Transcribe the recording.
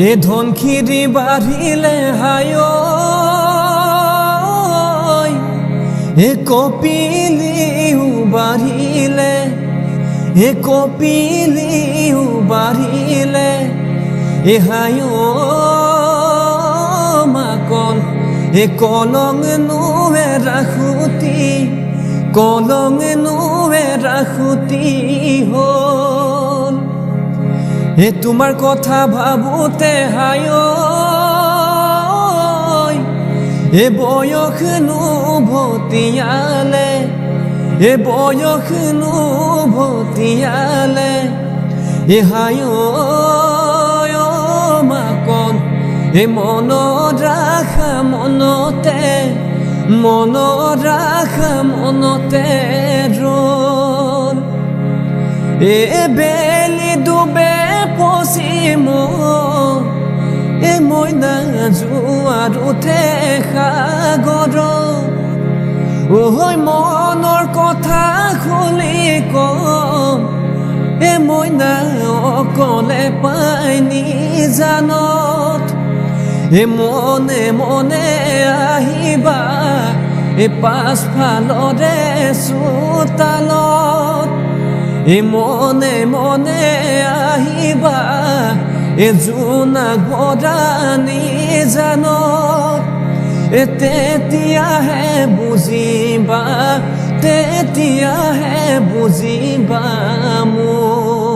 এ ধনখিৰি বাঢ়িলে হায় এ কপিলিও বাঢ়িলে এ কপিলিও বাঢ়িলে এ হায় মাকন এ কলং নোৱে ৰাখুতি কলং নোৱে ৰাখুতি হ'ল এ তোমাৰ কথা ভাবোতে হায় এ বয়স নুভতিয়ালে এ বয়স নুভতিয়ালে এ হায় মাকন এ মনত ৰাখা মনতে ৰল এ বেলি ডুবে পশ্চিম এ মইনা জোৱাৰ উঠে সাগৰ ঐ মনৰ কথা খুলি কম এ মইনা অকলে পাই নিজানত এ মনে মনে আহিবা এ পাছফালৰে চোতালত এ মনে মনে আহিবা এ জোনাক বৰা নিজানত এ তেতিয়াহে বুজিবা মোৰ